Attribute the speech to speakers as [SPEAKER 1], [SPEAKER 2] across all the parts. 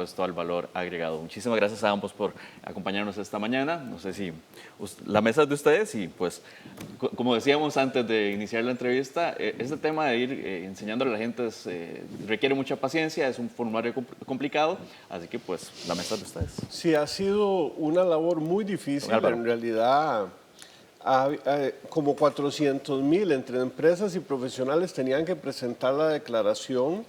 [SPEAKER 1] impuesto al valor agregado. Muchísimas gracias a ambos por acompañarnos esta mañana. No sé si la mesa es de ustedes y pues como decíamos antes de iniciar la entrevista, este tema de ir enseñándole a la gente requiere mucha paciencia, es un formulario complicado, así que pues la mesa es de ustedes.
[SPEAKER 2] Sí, ha sido una labor muy difícil, en realidad. Como 400.000 entre empresas y profesionales tenían que presentar la declaración.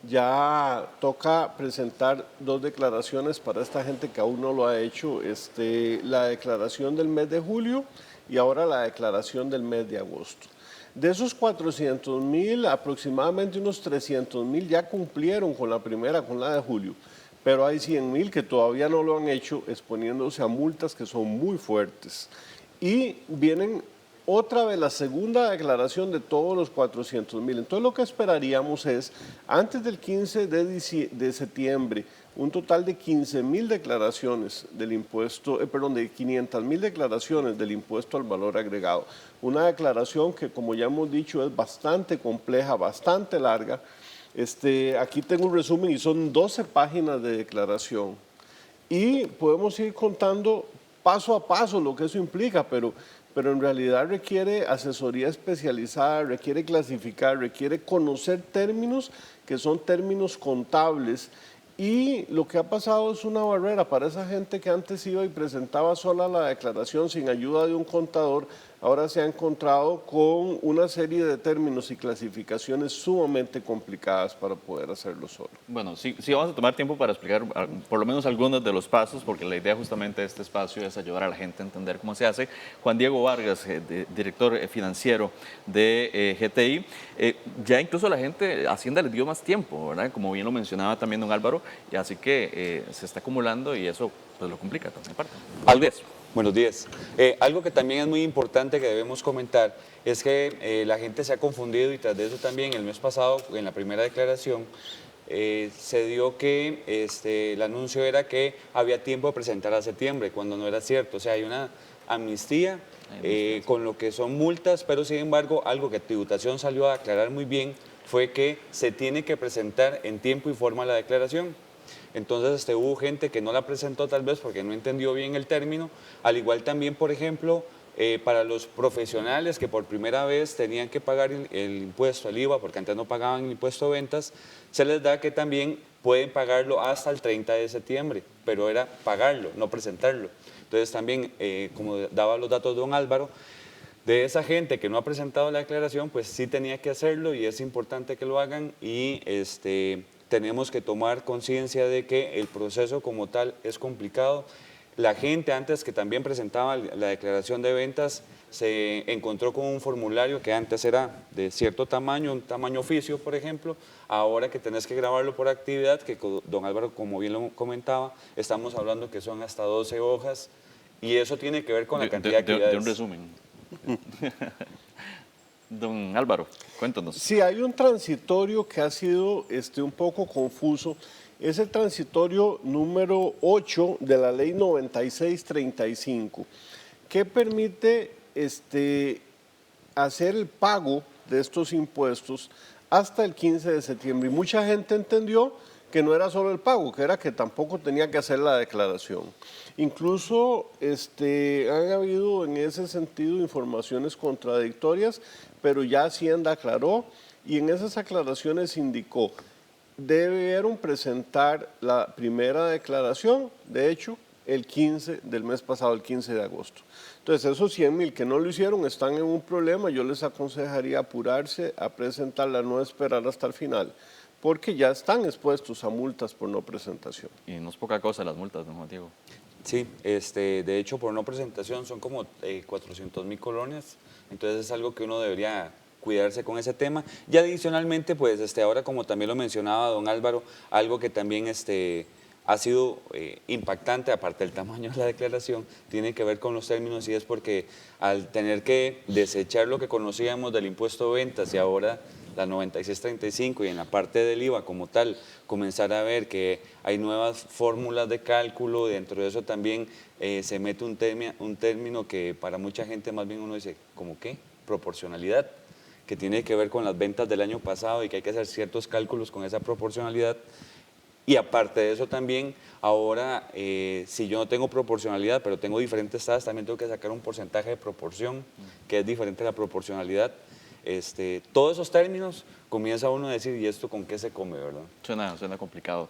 [SPEAKER 2] Ya toca presentar 2 declaraciones para esta gente que aún no lo ha hecho, la declaración del mes de julio y ahora la declaración del mes de agosto. De esos 400.000, aproximadamente unos 300.000 ya cumplieron con la primera, con la de julio, pero hay 100.000 que todavía no lo han hecho, exponiéndose a multas que son muy fuertes. Y vienen otra vez la segunda declaración de todos los 400.000. Entonces lo que esperaríamos es, antes del 15 de septiembre, un total de 15.000 declaraciones del impuesto, de 500.000 declaraciones del impuesto al valor agregado. Una declaración que, como ya hemos dicho, es bastante compleja, bastante larga. Aquí tengo un resumen y son 12 páginas de declaración. Y podemos ir contando paso a paso lo que eso implica, pero en realidad requiere asesoría especializada, requiere clasificar, requiere conocer términos que son términos contables. Y lo que ha pasado es una barrera para esa gente que antes iba y presentaba sola la declaración sin ayuda de un contador. Ahora se ha encontrado con una serie de términos y clasificaciones sumamente complicadas para poder hacerlo solo.
[SPEAKER 1] Bueno, sí vamos a tomar tiempo para explicar por lo menos algunos de los pasos, porque la idea justamente de este espacio es ayudar a la gente a entender cómo se hace. Juan Diego Vargas, director financiero de GTI, ya incluso la gente, Hacienda les dio más tiempo, ¿verdad? Como bien lo mencionaba también don Álvaro, y así que se está acumulando y eso pues lo complica también.
[SPEAKER 3] Buenos días. Algo que también es muy importante que debemos comentar es que la gente se ha confundido y tras de eso también el mes pasado en la primera declaración se dio que el anuncio era que había tiempo de presentar a septiembre, cuando no era cierto. O sea, hay una amnistía con lo que son multas, pero sin embargo algo que Tributación salió a aclarar muy bien fue que se tiene que presentar en tiempo y forma la declaración. Entonces hubo gente que no la presentó tal vez porque no entendió bien el término, al igual también, por ejemplo, para los profesionales que por primera vez tenían que pagar el impuesto, el IVA, porque antes no pagaban el impuesto de ventas, se les da que también pueden pagarlo hasta el 30 de septiembre, pero era pagarlo, no presentarlo. Entonces también, como daba los datos de don Álvaro, de esa gente que no ha presentado la declaración, pues sí tenía que hacerlo y es importante que lo hagan y tenemos que tomar conciencia de que el proceso como tal es complicado. La gente antes que también presentaba la declaración de ventas se encontró con un formulario que antes era de cierto tamaño, un tamaño oficio, por ejemplo, ahora que tenés que grabarlo por actividad, que don Álvaro, como bien lo comentaba, estamos hablando que son hasta 12 hojas y eso tiene que ver con la cantidad de actividades.
[SPEAKER 1] De un resumen. Don Álvaro, cuéntanos.
[SPEAKER 2] Sí, hay un transitorio que ha sido un poco confuso. Es el transitorio número 8 de la ley 9635, que permite hacer el pago de estos impuestos hasta el 15 de septiembre. Y mucha gente entendió que no era solo el pago, que era que tampoco tenía que hacer la declaración. Incluso han habido en ese sentido informaciones contradictorias, pero ya Hacienda aclaró y en esas aclaraciones indicó, debieron presentar la primera declaración, de hecho, el 15 del mes pasado, el 15 de agosto. Entonces, esos 100.000 que no lo hicieron están en un problema. Yo les aconsejaría apurarse a presentarla, no esperar hasta el final, porque ya están expuestos a multas por no presentación.
[SPEAKER 1] Y no es poca cosa las multas, don Juan Diego.
[SPEAKER 3] Sí, de hecho por no presentación son como 400.000 colones, entonces es algo que uno debería cuidarse con ese tema. Y adicionalmente, pues ahora como también lo mencionaba don Álvaro, algo que también ha sido impactante, aparte del tamaño de la declaración, tiene que ver con los términos y es porque al tener que desechar lo que conocíamos del impuesto de ventas y ahora la 9635 y en la parte del IVA como tal, comenzar a ver que hay nuevas fórmulas de cálculo, dentro de eso también se mete un término que para mucha gente más bien uno dice, ¿cómo qué? Proporcionalidad, que tiene que ver con las ventas del año pasado y que hay que hacer ciertos cálculos con esa proporcionalidad. Y aparte de eso también, ahora, si yo no tengo proporcionalidad, pero tengo diferentes tasas, también tengo que sacar un porcentaje de proporción, que es diferente a la proporcionalidad. Todos esos términos comienza uno a decir, ¿y esto con qué se come, verdad?
[SPEAKER 1] Suena complicado.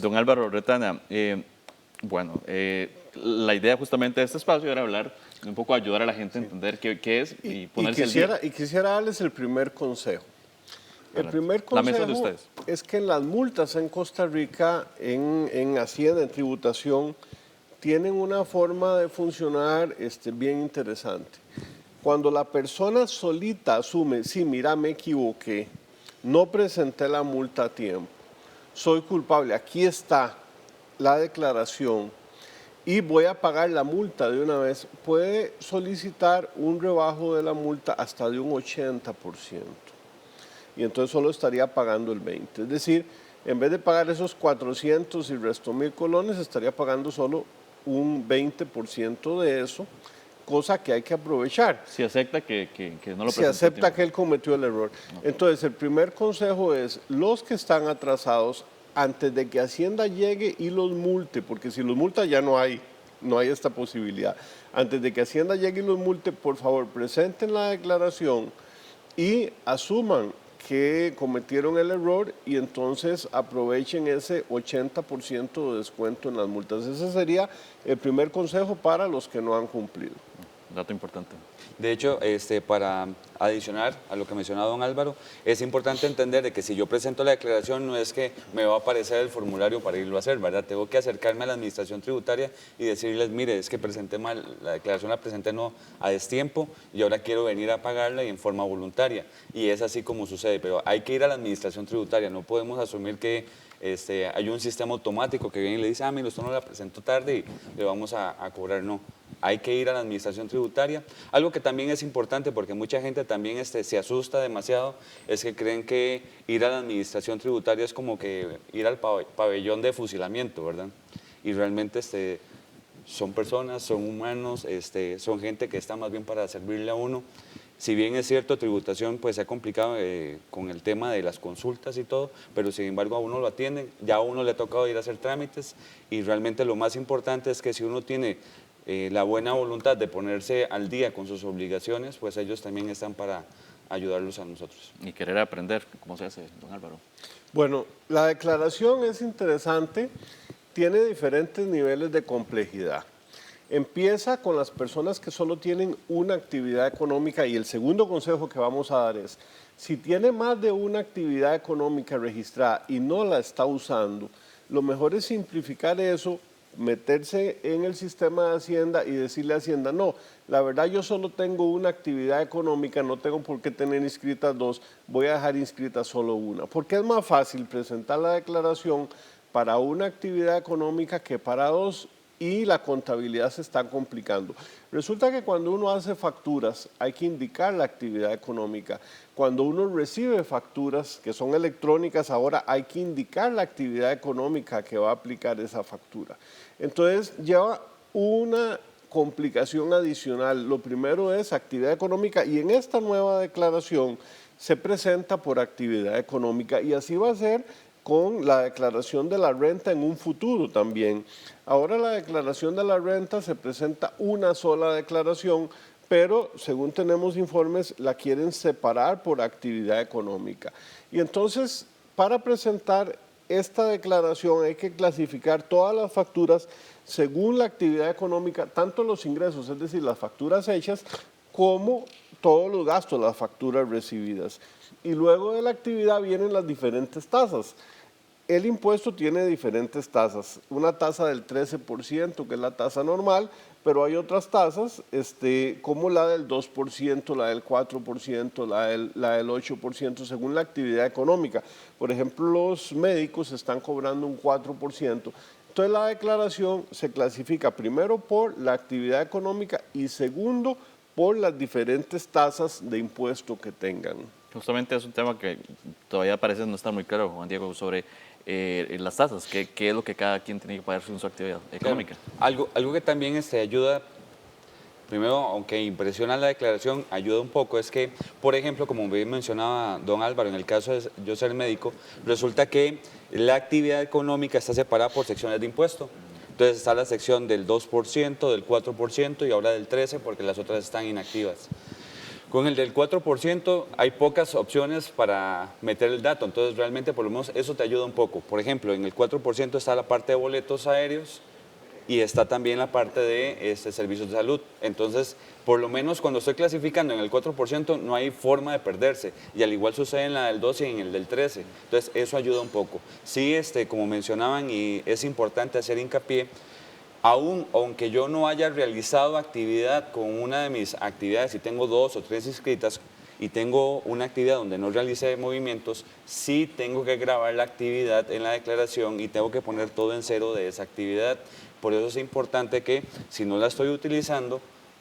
[SPEAKER 1] Don Álvaro Retana, la idea justamente de este espacio era hablar, un poco ayudar a la gente a entender qué es y ponerse al día.
[SPEAKER 2] Y quisiera darles el primer consejo. El primer
[SPEAKER 1] La mesa de
[SPEAKER 2] consejo
[SPEAKER 1] ustedes.
[SPEAKER 2] es que las multas en Costa Rica, en Hacienda, en tributación, tienen una forma de funcionar bien interesante. Cuando la persona solita asume, sí, mira, me equivoqué, no presenté la multa a tiempo, soy culpable, aquí está la declaración y voy a pagar la multa de una vez, puede solicitar un rebajo de la multa hasta de un 80%. Y entonces solo estaría pagando el 20%. Es decir, en vez de pagar esos 400 y resto 1.000 colones, estaría pagando solo un 20% de eso, cosa que hay que aprovechar.
[SPEAKER 1] Si acepta que no lo presentó.
[SPEAKER 2] Si acepta que él cometió el error. Entonces, el primer consejo es, los que están atrasados, antes de que Hacienda llegue y los multe, porque si los multa ya no hay esta posibilidad. Antes de que Hacienda llegue y los multe, por favor, presenten la declaración y asuman que cometieron el error y entonces aprovechen ese 80% de descuento en las multas. Ese sería el primer consejo para los que no han cumplido.
[SPEAKER 1] Dato importante.
[SPEAKER 3] De hecho, para adicionar a lo que mencionaba don Álvaro, es importante entender de que si yo presento la declaración no es que me va a aparecer el formulario para irlo a hacer, ¿verdad? Tengo que acercarme a la administración tributaria y decirles, mire, es que presenté mal, la declaración la presenté no a destiempo y ahora quiero venir a pagarla y en forma voluntaria. Y es así como sucede, pero hay que ir a la administración tributaria, no podemos asumir que hay un sistema automático que viene y le dice, mire, usted no la presentó tarde y le vamos a cobrar, no. Hay que ir a la administración tributaria. Algo que también es importante, porque mucha gente también se asusta demasiado, es que creen que ir a la administración tributaria es como que ir al pabellón de fusilamiento, ¿verdad? Y realmente son personas, son humanos, son gente que está más bien para servirle a uno. Si bien es cierto, tributación pues se ha complicado con el tema de las consultas y todo, pero sin embargo a uno lo atienden, ya a uno le ha tocado ir a hacer trámites y realmente lo más importante es que si uno tiene la buena voluntad de ponerse al día con sus obligaciones, pues ellos también están para ayudarlos a nosotros.
[SPEAKER 1] Y querer aprender, ¿cómo se hace, don Álvaro?
[SPEAKER 2] Bueno, la declaración es interesante, tiene diferentes niveles de complejidad. Empieza con las personas que solo tienen una actividad económica y el segundo consejo que vamos a dar es, si tiene más de una actividad económica registrada y no la está usando, lo mejor es simplificar eso, meterse en el sistema de Hacienda y decirle a Hacienda, no, la verdad yo solo tengo una actividad económica, no tengo por qué tener inscritas dos, voy a dejar inscrita solo una, porque es más fácil presentar la declaración para una actividad económica que para dos y la contabilidad se está complicando. Resulta que cuando uno hace facturas hay que indicar la actividad económica. Cuando uno recibe facturas que son electrónicas ahora hay que indicar la actividad económica que va a aplicar esa factura. Entonces lleva una complicación adicional. Lo primero es actividad económica y en esta nueva declaración se presenta por actividad económica y así va a ser con la declaración de la renta en un futuro también. Ahora la declaración de la renta se presenta una sola declaración, pero según tenemos informes la quieren separar por actividad económica. Y entonces para presentar esta declaración hay que clasificar todas las facturas según la actividad económica, tanto los ingresos, es decir, las facturas hechas, como todos los gastos, las facturas recibidas. Y luego de la actividad vienen las diferentes tasas. El impuesto tiene diferentes tasas, una tasa del 13%, que es la tasa normal, pero hay otras tasas como la del 2%, la del 4%, la del 8%, según la actividad económica. Por ejemplo, los médicos están cobrando un 4%. Entonces la declaración se clasifica primero por la actividad económica y segundo por las diferentes tasas de impuesto que tengan.
[SPEAKER 1] Justamente es un tema que todavía parece no estar muy claro, Juan Diego, sobre las tasas, qué es lo que cada quien tiene que pagar según su actividad económica.
[SPEAKER 3] Claro. Algo que también ayuda Primero, aunque impresiona la declaración, ayuda un poco, es que, por ejemplo, como bien mencionaba don Álvaro, en el caso de yo ser médico, resulta que la actividad económica está separada por secciones de impuesto. Entonces está la sección del 2%, del 4% y ahora del 13% porque las otras están inactivas. Con el del 4% hay pocas opciones para meter el dato, entonces realmente por lo menos eso te ayuda un poco. Por ejemplo, en el 4% está la parte de boletos aéreos y está también la parte de servicios de salud. Entonces, por lo menos cuando estoy clasificando en el 4% no hay forma de perderse. Y al igual sucede en la del 12 y en el del 13. Entonces, eso ayuda un poco. Sí, como mencionaban, y es importante hacer hincapié, aunque yo no haya realizado actividad con una de mis actividades, y tengo 2 o 3 inscritas, y tengo una actividad donde no realicé movimientos, sí tengo que grabar la actividad en la declaración y tengo que poner todo en cero de esa actividad. Por eso es importante que si no la estoy utilizando,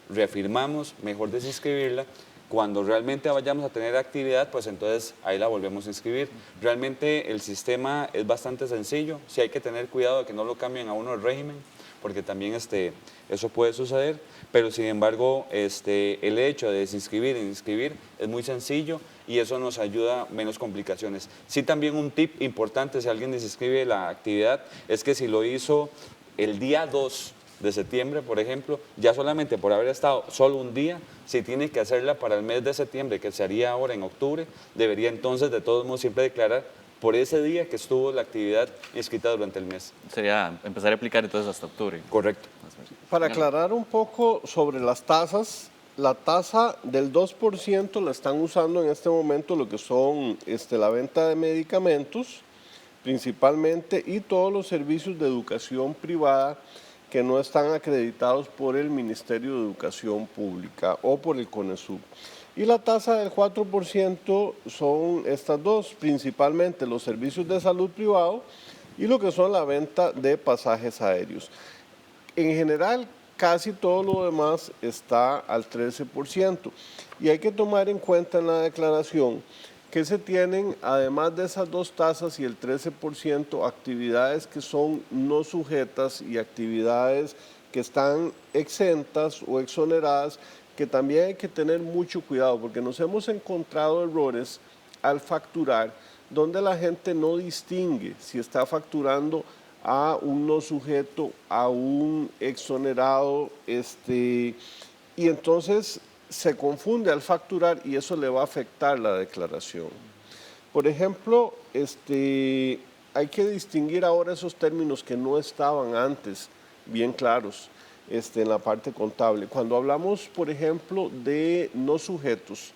[SPEAKER 3] reafirmamos, mejor desinscribirla. Cuando realmente vayamos a tener actividad, pues entonces ahí la volvemos a inscribir. Realmente el sistema es bastante sencillo, sí hay que tener cuidado de que no lo cambien a uno el régimen, porque también eso puede suceder, pero sin embargo el hecho de desinscribir e inscribir es muy sencillo y eso nos ayuda a menos complicaciones. Sí, también un tip importante si alguien desinscribe la actividad es que si lo hizo el día 2 de septiembre, por ejemplo, ya solamente por haber estado solo un día, si tiene que hacerla para el mes de septiembre, que se haría ahora en octubre, debería entonces de todos modos siempre declarar por ese día que estuvo la actividad inscrita durante el mes.
[SPEAKER 1] Sería empezar a aplicar entonces hasta octubre.
[SPEAKER 3] Correcto.
[SPEAKER 2] Para aclarar un poco sobre las tasas, la tasa del 2% la están usando en este momento lo que son la venta de medicamentos, principalmente, y todos los servicios de educación privada que no están acreditados por el Ministerio de Educación Pública o por el CONESUB. Y la tasa del 4% son estas dos, principalmente los servicios de salud privado y lo que son la venta de pasajes aéreos. En general, casi todo lo demás está al 13%. Y hay que tomar en cuenta en la declaración que se tienen, además de esas dos tasas y el 13%, actividades que son no sujetas y actividades que están exentas o exoneradas, que también hay que tener mucho cuidado, porque nos hemos encontrado errores al facturar, donde la gente no distingue si está facturando a un no sujeto, a un exonerado, y entonces se confunde al facturar y eso le va a afectar la declaración. Por ejemplo, hay que distinguir ahora esos términos que no estaban antes bien claros en la parte contable. Cuando hablamos, por ejemplo, de no sujetos,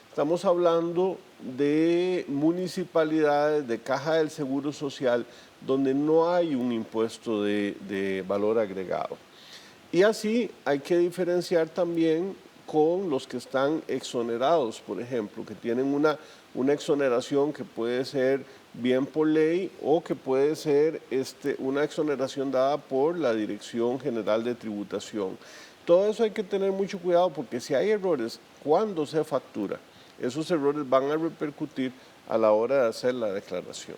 [SPEAKER 2] estamos hablando de municipalidades, de caja del Seguro Social, donde no hay un impuesto de valor agregado. Y así hay que diferenciar también con los que están exonerados, por ejemplo, que tienen una exoneración que puede ser bien por ley o que puede ser una exoneración dada por la Dirección General de Tributación. Todo eso hay que tener mucho cuidado porque si hay errores cuando se factura, esos errores van a repercutir a la hora de hacer la declaración.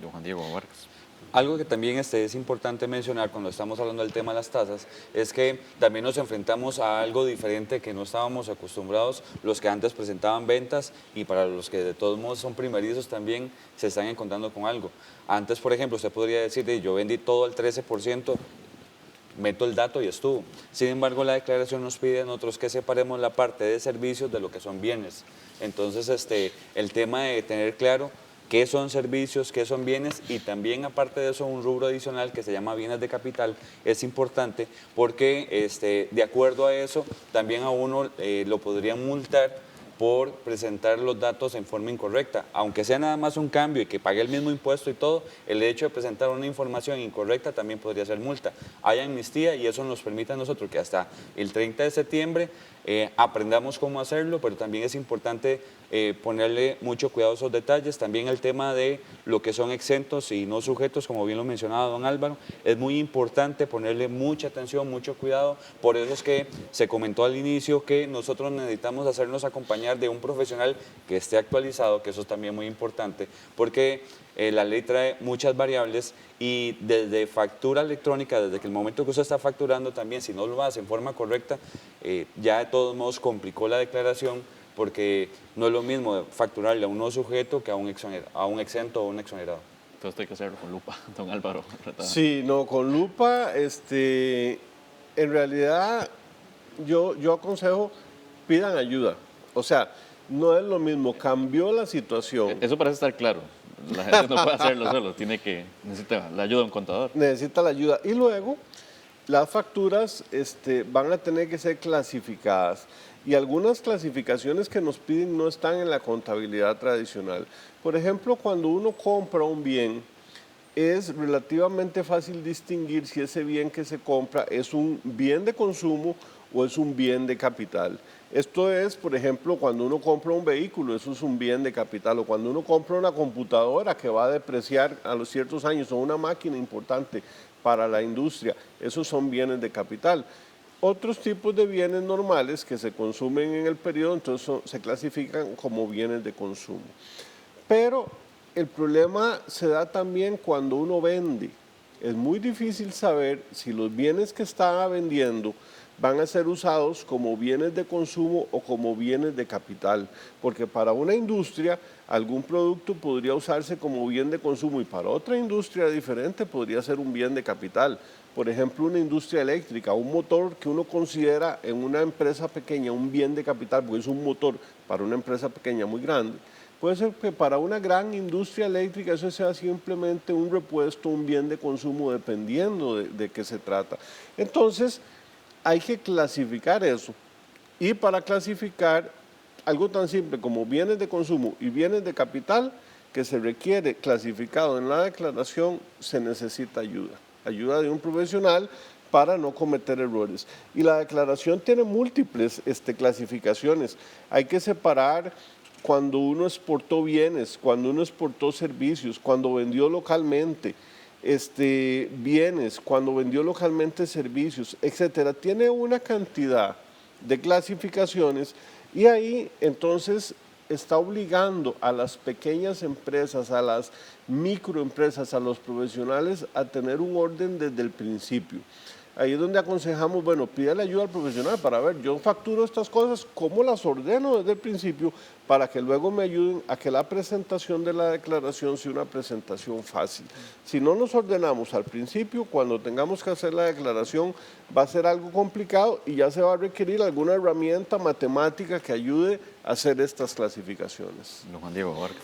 [SPEAKER 1] Don Juan Diego Vargas.
[SPEAKER 3] Algo que también es importante mencionar cuando estamos hablando del tema de las tasas es que también nos enfrentamos a algo diferente que no estábamos acostumbrados los que antes presentaban ventas y para los que de todos modos son primerizos también se están encontrando con algo. Antes, por ejemplo, usted podría decir, yo vendí todo al 13%, meto el dato y estuvo. Sin embargo, la declaración nos pide a nosotros que separemos la parte de servicios de lo que son bienes. Entonces, el tema de tener claro qué son servicios, qué son bienes y también aparte de eso un rubro adicional que se llama bienes de capital es importante porque de acuerdo a eso también a uno lo podrían multar por presentar los datos en forma incorrecta. Aunque sea nada más un cambio y que pague el mismo impuesto y todo, el hecho de presentar una información incorrecta también podría ser multa. Hay amnistía y eso nos permite a nosotros que hasta el 30 de septiembre aprendamos cómo hacerlo, pero también es importante ponerle mucho cuidado a esos detalles. También el tema de lo que son exentos y no sujetos, como bien lo mencionaba don Álvaro, es muy importante ponerle mucha atención, mucho cuidado. Por eso es que se comentó al inicio que nosotros necesitamos hacernos acompañar acompañar de un profesional que esté actualizado, que eso es también muy importante, porque la ley trae muchas variables y desde factura electrónica, desde que el momento que usted está facturando también, si no lo hace en forma correcta, ya de todos modos complicó la declaración, porque no es lo mismo facturarle a un no sujeto que a un exento o un exonerado.
[SPEAKER 1] Entonces hay que hacerlo con lupa, don Álvaro.
[SPEAKER 2] Sí, no, con lupa, en realidad yo aconsejo, pidan ayuda. O sea, no es lo mismo, cambió la situación.
[SPEAKER 1] Eso parece estar claro. La gente no puede hacerlo solo, necesita la ayuda de un contador.
[SPEAKER 2] Necesita la ayuda. Y luego, las facturas van a tener que ser clasificadas. Y algunas clasificaciones que nos piden no están en la contabilidad tradicional. Por ejemplo, cuando uno compra un bien, es relativamente fácil distinguir si ese bien que se compra es un bien de consumo o es un bien de capital. Esto es, por ejemplo, cuando uno compra un vehículo, eso es un bien de capital, o cuando uno compra una computadora que va a depreciar a los ciertos años, o una máquina importante para la industria, esos son bienes de capital. Otros tipos de bienes normales que se consumen en el periodo, entonces se clasifican como bienes de consumo. Pero el problema se da también cuando uno vende. Es muy difícil saber si los bienes que está vendiendo van a ser usados como bienes de consumo o como bienes de capital, porque para una industria algún producto podría usarse como bien de consumo y para otra industria diferente podría ser un bien de capital. Por ejemplo, una industria eléctrica, un motor que uno considera en una empresa pequeña un bien de capital, porque es un motor para una empresa pequeña muy grande. Puede ser que para una gran industria eléctrica eso sea simplemente un repuesto, un bien de consumo, dependiendo de qué se trata. Entonces, hay que clasificar eso. Y para clasificar algo tan simple como bienes de consumo y bienes de capital que se requiere clasificado en la declaración, se necesita ayuda. Ayuda de un profesional para no cometer errores. Y la declaración tiene múltiples clasificaciones. Hay que separar cuando uno exportó bienes, cuando uno exportó servicios, cuando vendió localmente bienes, cuando vendió localmente servicios, etcétera. Tiene una cantidad de clasificaciones y ahí entonces está obligando a las pequeñas empresas, a las microempresas, a los profesionales a tener un orden desde el principio. Ahí es donde aconsejamos, bueno, pídale ayuda al profesional para ver, yo facturo estas cosas, ¿cómo las ordeno desde el principio? Para que luego me ayuden a que la presentación de la declaración sea una presentación fácil. Si no nos ordenamos al principio, cuando tengamos que hacer la declaración va a ser algo complicado y ya se va a requerir alguna herramienta matemática que ayude a hacer estas clasificaciones.
[SPEAKER 1] Don Juan Diego Vargas.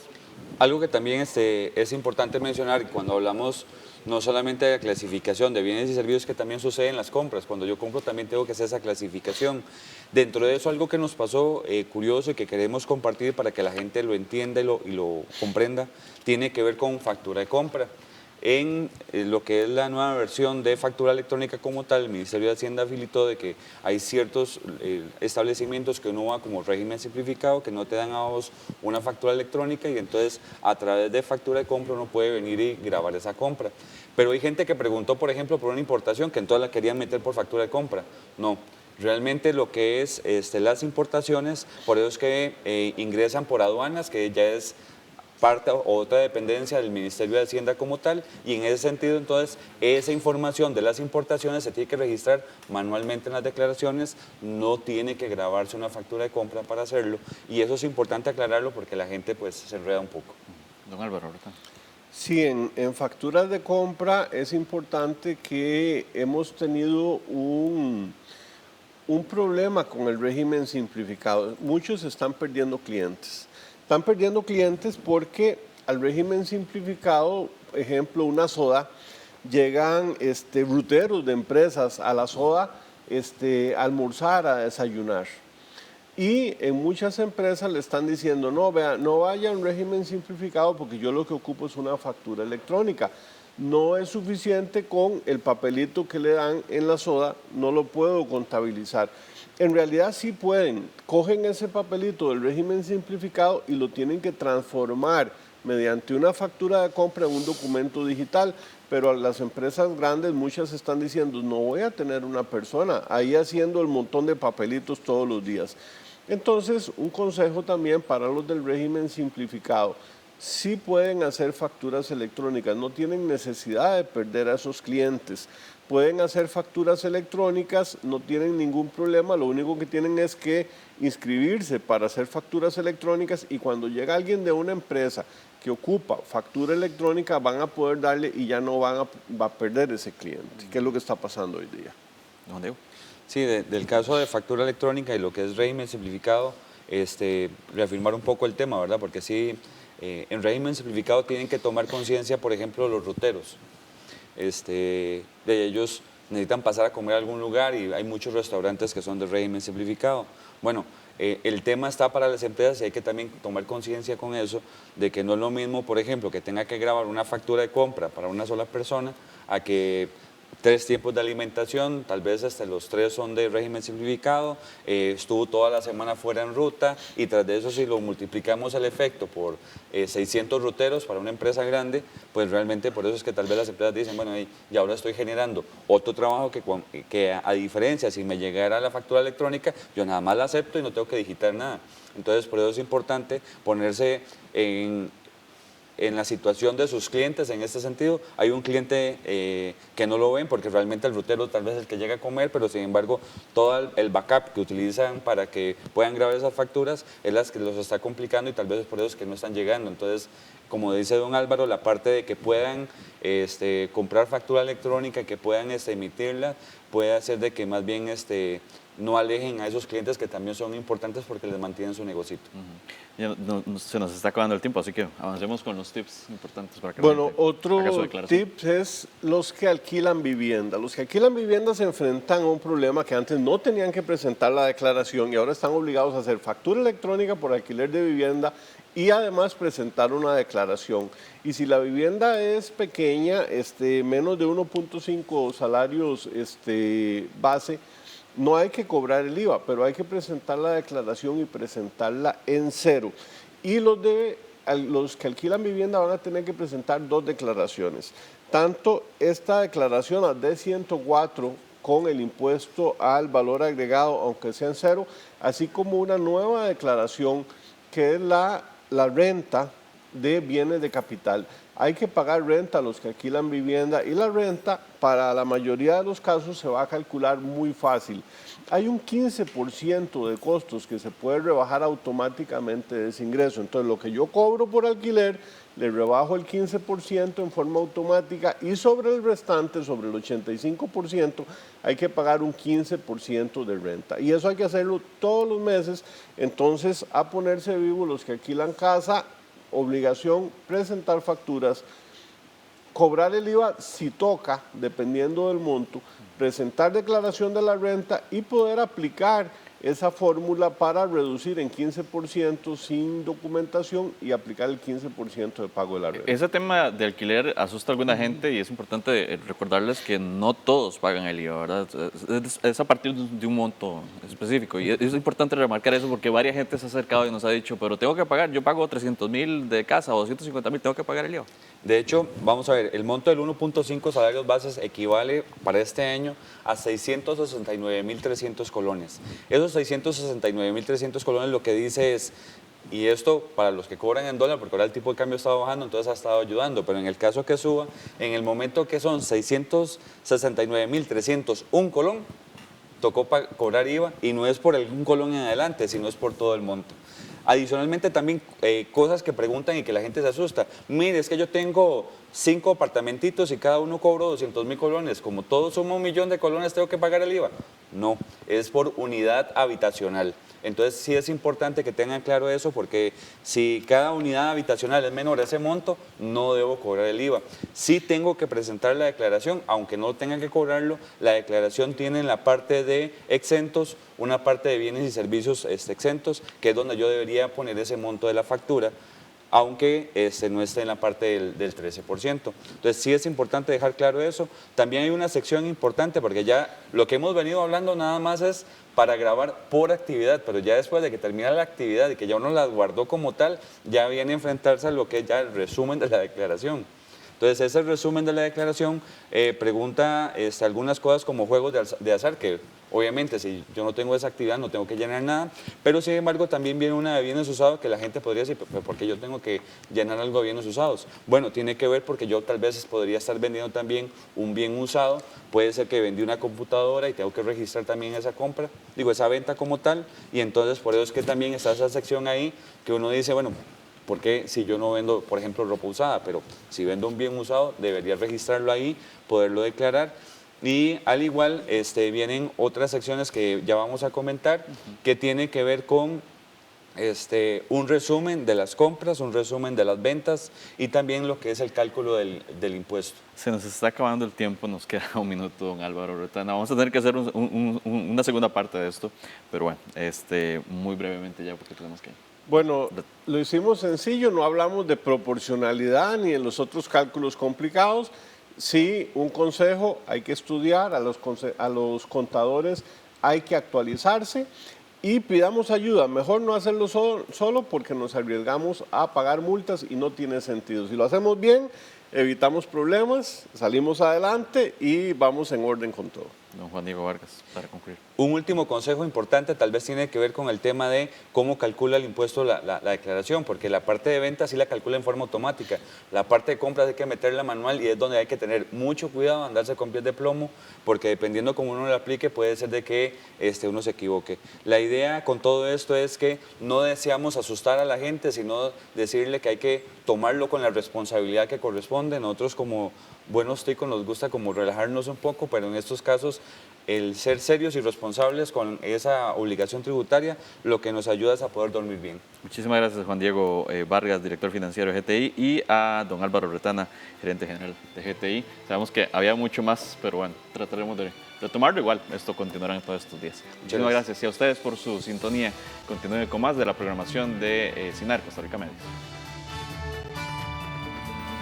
[SPEAKER 3] Algo que también es importante mencionar cuando hablamos no solamente de la clasificación de bienes y servicios, que también sucede en las compras. Cuando yo compro también tengo que hacer esa clasificación. Dentro de eso, algo que nos pasó curioso y que queremos compartir para que la gente lo entienda y lo comprenda, tiene que ver con factura de compra. En lo que es la nueva versión de factura electrónica como tal, el Ministerio de Hacienda habilitó de que hay ciertos establecimientos que uno va como régimen simplificado, que no te dan a vos una factura electrónica y entonces a través de factura de compra uno puede venir y grabar esa compra. Pero hay gente que preguntó, por ejemplo, por una importación que entonces la querían meter por factura de compra. No. Realmente lo que es las importaciones, por eso es que ingresan por aduanas, que ya es parte o otra dependencia del Ministerio de Hacienda como tal, y en ese sentido entonces esa información de las importaciones se tiene que registrar manualmente en las declaraciones, no tiene que grabarse una factura de compra para hacerlo, y eso es importante aclararlo porque la gente pues se enreda un poco.
[SPEAKER 1] Don Álvaro, ahorita.
[SPEAKER 2] Sí, en facturas de compra es importante que hemos tenido un problema con el régimen simplificado. Muchos están perdiendo clientes. Están perdiendo clientes porque al régimen simplificado, ejemplo, una soda, llegan ruteros de empresas a la soda a almorzar, a desayunar. Y en muchas empresas le están diciendo, no, vea, no vaya a un régimen simplificado porque yo lo que ocupo es una factura electrónica. No es suficiente con el papelito que le dan en la soda, no lo puedo contabilizar. En realidad sí pueden, cogen ese papelito del régimen simplificado y lo tienen que transformar mediante una factura de compra en un documento digital, pero a las empresas grandes muchas están diciendo, no voy a tener una persona ahí haciendo el montón de papelitos todos los días. Entonces, un consejo también para los del régimen simplificado. Sí pueden hacer facturas electrónicas, no tienen necesidad de perder a esos clientes. Pueden hacer facturas electrónicas, no tienen ningún problema, lo único que tienen es que inscribirse para hacer facturas electrónicas y cuando llega alguien de una empresa que ocupa factura electrónica van a poder darle y ya no va a perder ese cliente, que es lo que está pasando hoy día.
[SPEAKER 1] Don Diego.
[SPEAKER 3] Sí, del caso de factura electrónica y lo que es régimen simplificado, reafirmar un poco el tema, ¿verdad? Porque sí, en régimen simplificado tienen que tomar conciencia, por ejemplo, los ruteros. De ellos necesitan pasar a comer a algún lugar y hay muchos restaurantes que son de régimen simplificado. Bueno, el tema está para las empresas y hay que también tomar conciencia con eso, de que no es lo mismo, por ejemplo, que tenga que grabar una factura de compra para una sola persona, a que 3 tiempos de alimentación, tal vez los 3 son de régimen simplificado, estuvo toda la semana fuera en ruta y tras de eso si lo multiplicamos el efecto por 600 ruteros para una empresa grande, pues realmente por eso es que tal vez las empresas dicen, bueno, y ahora estoy generando otro trabajo que a diferencia si me llegara la factura electrónica, yo nada más la acepto y no tengo que digitar nada. Entonces por eso es importante ponerse en la situación de sus clientes en este sentido. Hay un cliente que no lo ven porque realmente el rutero tal vez es el que llega a comer, pero sin embargo todo el backup que utilizan para que puedan grabar esas facturas es las que los está complicando y tal vez es por eso es que no están llegando. Entonces, como dice don Álvaro, la parte de que puedan comprar factura electrónica, que puedan emitirla, puede hacer de que más bien no alejen a esos clientes que también son importantes porque les mantienen su negocito.
[SPEAKER 1] Ya se nos está acabando el tiempo, así que avancemos con los tips importantes para que
[SPEAKER 2] Bueno,
[SPEAKER 1] la gente haga su
[SPEAKER 2] otro
[SPEAKER 1] declaración.
[SPEAKER 2] tip es los que alquilan vivienda. Los que alquilan vivienda se enfrentan a un problema que antes no tenían que presentar la declaración y ahora están obligados a hacer factura electrónica por alquiler de vivienda y además presentar una declaración. Y si la vivienda es pequeña, menos de 1.5 salarios base, no hay que cobrar el IVA, pero hay que presentar la declaración y presentarla en cero. Y los que alquilan vivienda van a tener que presentar 2 declaraciones. Tanto esta declaración a D104 con el impuesto al valor agregado, aunque sea en cero, así como una nueva declaración que es la renta de bienes de capital. Hay que pagar renta a los que alquilan vivienda y la renta para la mayoría de los casos se va a calcular muy fácil. Hay un 15% de costos que se puede rebajar automáticamente de ese ingreso. Entonces lo que yo cobro por alquiler, le rebajo el 15% en forma automática y sobre el restante, sobre el 85%, hay que pagar un 15% de renta. Y eso hay que hacerlo todos los meses. Entonces, a ponerse vivo los que alquilan casa, obligación presentar facturas, cobrar el IVA si toca, dependiendo del monto, presentar declaración de la renta y poder aplicar esa fórmula para reducir en 15% sin documentación y aplicar el 15% de pago de la renta.
[SPEAKER 1] Ese tema de alquiler asusta a alguna gente y es importante recordarles que no todos pagan el IVA, ¿verdad? Es a partir de un monto específico y es importante remarcar eso porque varias gente se ha acercado y nos ha dicho, pero tengo que pagar, yo pago 300.000 de casa o 250.000, tengo que pagar el IVA.
[SPEAKER 3] De hecho, vamos a ver, el monto del 1.5 salarios bases equivale para este año a 669.300 colones. Esos 669.300 colones lo que dice es, y esto para los que cobran en dólar, porque ahora el tipo de cambio está bajando, entonces ha estado ayudando, pero en el caso que suba, en el momento que son 669.300 un colón, tocó cobrar IVA y no es por un colón en adelante, sino es por todo el monto. Adicionalmente también cosas que preguntan y que la gente se asusta. Mire, es que yo tengo 5 apartamentitos y cada uno cobro 200.000 colones. Como todos somos 1.000.000 de colones, ¿tengo que pagar el IVA? No, es por unidad habitacional. Entonces sí es importante que tengan claro eso porque si cada unidad habitacional es menor a ese monto, no debo cobrar el IVA. Sí tengo que presentar la declaración, aunque no tenga que cobrarlo, la declaración tiene en la parte de exentos, una parte de bienes y servicios exentos, que es donde yo debería poner ese monto de la factura, aunque no esté en la parte del 13%. Entonces sí es importante dejar claro eso. También hay una sección importante porque ya lo que hemos venido hablando nada más es para grabar por actividad, pero ya después de que termina la actividad y que ya uno la guardó como tal, ya viene a enfrentarse a lo que es ya el resumen de la declaración. Entonces, ese resumen de la declaración pregunta algunas cosas como juegos de azar, que obviamente si yo no tengo esa actividad no tengo que llenar nada, pero sin embargo también viene una de bienes usados que la gente podría decir, ¿por qué yo tengo que llenar algo de bienes usados? Bueno, tiene que ver porque yo tal vez podría estar vendiendo también un bien usado, puede ser que vendí una computadora y tengo que registrar también esa compra, esa venta como tal, y entonces por eso es que también está esa sección ahí que uno dice, bueno, ¿por qué si yo no vendo, por ejemplo, ropa usada? Pero si vendo un bien usado, debería registrarlo ahí, poderlo declarar. Y al igual vienen otras secciones que ya vamos a comentar, que tiene que ver con un resumen de las compras, un resumen de las ventas y también lo que es el cálculo del impuesto.
[SPEAKER 1] Se nos está acabando el tiempo, nos queda un minuto, don Álvaro Retana. Vamos a tener que hacer una segunda parte de esto, pero bueno, muy brevemente ya porque tenemos que...
[SPEAKER 2] Bueno, lo hicimos sencillo, no hablamos de proporcionalidad ni de los otros cálculos complicados. Sí, un consejo, hay que estudiar, a los contadores hay que actualizarse y pidamos ayuda. Mejor no hacerlo solo porque nos arriesgamos a pagar multas y no tiene sentido. Si lo hacemos bien, evitamos problemas, salimos adelante y vamos en orden con todo.
[SPEAKER 1] Don Juan Diego Vargas, para concluir.
[SPEAKER 3] Un último consejo importante tal vez tiene que ver con el tema de cómo calcula el impuesto la declaración, porque la parte de ventas sí la calcula en forma automática, la parte de compras hay que meterla manual y es donde hay que tener mucho cuidado, andarse con pies de plomo, porque dependiendo cómo uno lo aplique puede ser de que uno se equivoque. La idea con todo esto es que no deseamos asustar a la gente, sino decirle que hay que tomarlo con la responsabilidad que corresponde. Nosotros como buenos ticos nos gusta como relajarnos un poco, pero en estos casos el ser serios y responsables con esa obligación tributaria lo que nos ayuda es a poder dormir bien.
[SPEAKER 1] Muchísimas gracias, Juan Diego Vargas, director financiero de GTI, y a don Álvaro Retana, gerente general de GTI. Sabemos que había mucho más, pero bueno, trataremos de retomarlo. Igual, esto continuará en todos estos días. Muchísimas gracias y a ustedes por su sintonía. Continúen con más de la programación de CINAR, Costa Rica Medios.